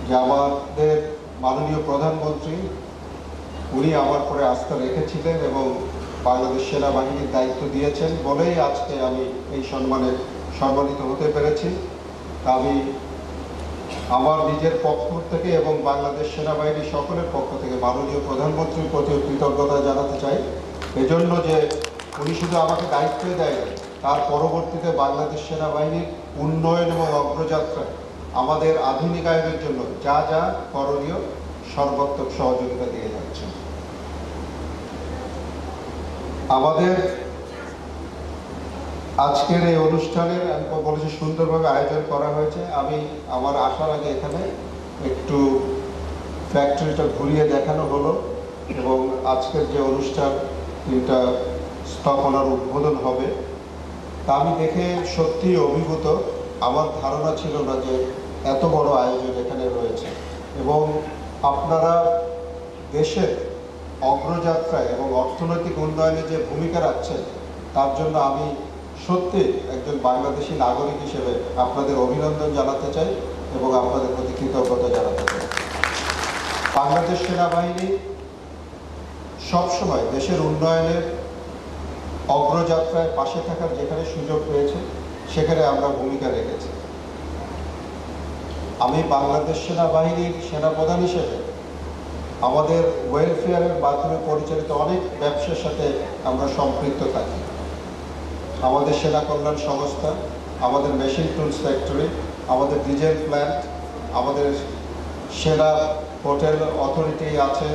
যে আমাদের মাননীয় প্রধানমন্ত্রী উনি আমার পরে আস্থা রেখেছিলেন এবং বাংলাদেশ সেনাবাহিনীর দায়িত্ব দিয়েছেন বলেই আজকে আমি এই সম্মানিত হতে পেরেছি। আমি আমার নিজের পক্ষ থেকে এবং বাংলাদেশ সেনাবাহিনী সকলের পক্ষ থেকে মাননীয় প্রধানমন্ত্রীর প্রতি কৃতজ্ঞতা জানাতে চাই। এজন্য যে উনি শুধু আমাকে দায়িত্ব দেয়, তার পরবর্তীতে বাংলাদেশ সেনাবাহিনীর উন্নয়ন এবং অগ্রযাত্রায় আমাদের আধুনিকায়নের জন্য যা যা করণীয় সর্বাত্মক সহযোগিতা দিয়ে যাচ্ছেন। আমাদের আজকের এই অনুষ্ঠানের আমি বলেছি সুন্দরভাবে আয়োজন করা হয়েছে। আমি আমার আসার আগে এখানে একটু ফ্যাক্টরিটা ঘুরিয়ে দেখানো হলো এবং আজকের যে অনুষ্ঠান 3টা স্থাপনার উদ্বোধন হবে তা আমি দেখে সত্যি অভিভূত। আমার ধারণা ছিল না যে এত বড় আয়োজন এখানে রয়েছে এবং আপনারা দেশের অগ্রযাত্রায় এবং অর্থনৈতিক উন্নয়নে যে ভূমিকা রাখছেন তার জন্য আমি সত্যি একজন বাংলাদেশি নাগরিক হিসেবে আপনাদের অভিনন্দন জানাতে চাই এবং আপনাদের প্রতি কৃতজ্ঞতা জানাতে চাই। বাংলাদেশ সেনাবাহিনী সবসময় দেশের উন্নয়নের অগ্রযাত্রায় পাশে থাকার যেখানে সুযোগ পেয়েছে সেখানে আমরা ভূমিকা রেখেছি। আমি বাংলাদেশ সেনাবাহিনীর সেনাপ্রধান হিসেবে আমাদের ওয়েলফেয়ারের মাধ্যমে পরিচালিত অনেক ব্যবসার সাথে আমরা সম্পৃক্ত থাকি। আমাদের সেনা কল্যাণ সংস্থা, আমাদের মেশিন টুলস ফ্যাক্টরি, আমাদের ডিজেল প্ল্যান্ট, আমাদের সেনা হোটেল অথরিটি আছে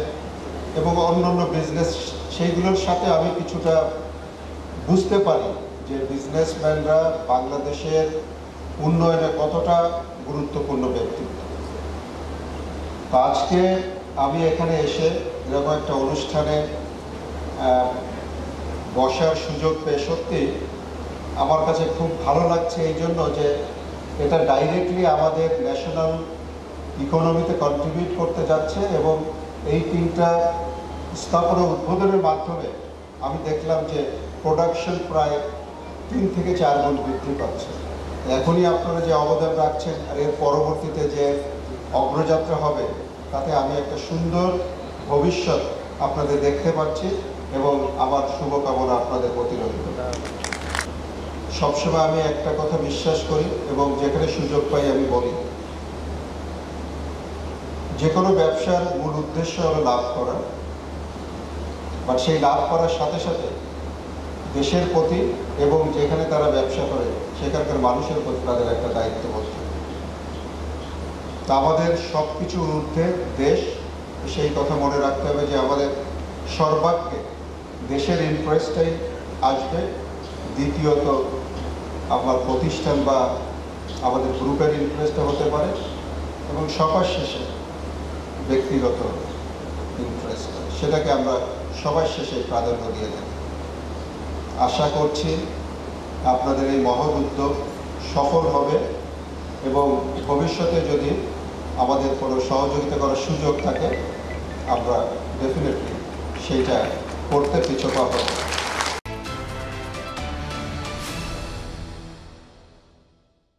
এবং অন্যান্য বিজনেস, সেইগুলোর সাথে আমি কিছুটা বুঝতে পারি যে বিজনেসম্যানরা বাংলাদেশের উন্নয়নে কতটা গুরুত্বপূর্ণ ব্যক্তিত্ব। আজকে আমি এখানে এসে এরকম একটা অনুষ্ঠানে বসার সুযোগ পেয়ে সত্যি আমার কাছে খুব ভালো লাগছে, এই জন্য যে এটা ডাইরেক্টলি আমাদের ন্যাশনাল ইকোনমিতে কন্ট্রিবিউট করতে যাচ্ছে এবং এই 3টা স্থাপনা উদ্বোধনের মাধ্যমে আমি দেখলাম যে প্রোডাকশন প্রায় 3 থেকে 4 গুণ বৃদ্ধি পাচ্ছে। এখনই আপনারা যে অবদান রাখছেন আর এর পরবর্তীতে যে অগ্রযাত্রা হবে তাতে আমি একটা সুন্দর ভবিষ্যৎ আপনাদের দেখতে পাচ্ছি এবং আমার শুভকামনা আপনাদের প্রতি রইল। সবসময় আমি একটা কথা বিশ্বাস করি এবং যেখানে সুযোগ পাই আমি বলি, যে কোনো ব্যবসার মূল উদ্দেশ্য হলো লাভ করা, বাট সেই লাভ করার সাথে সাথে দেশের প্রতি এবং যেখানে তারা ব্যবসা করে সেখানকার মানুষের প্রতি তাদের একটা দায়িত্ববোধ। তা আমাদের সব কিছুর ঊর্ধ্বে দেশ, সেই কথা মনে রাখতে হবে যে আমাদের সর্বাগ্রে দেশের ইন্টারেস্টটাই আসবে, দ্বিতীয়ত আমার প্রতিষ্ঠান বা আমাদের গ্রুপের ইন্টারেস্টটা হতে পারে এবং সবার শেষে ব্যক্তিগত ইন্টারেস্ট, সেটাকে আমরা সবার শেষে প্রাধান্য দিয়ে থাকি। আশা করছি আপনাদের এই মহৎ উদ্যোগ সফল হবে এবং ভবিষ্যতে যদি আমাদের কোনো সহযোগিতা করার সুযোগ থাকে আমরা ডেফিনেটলি সেইটা করতে পিছপা হব।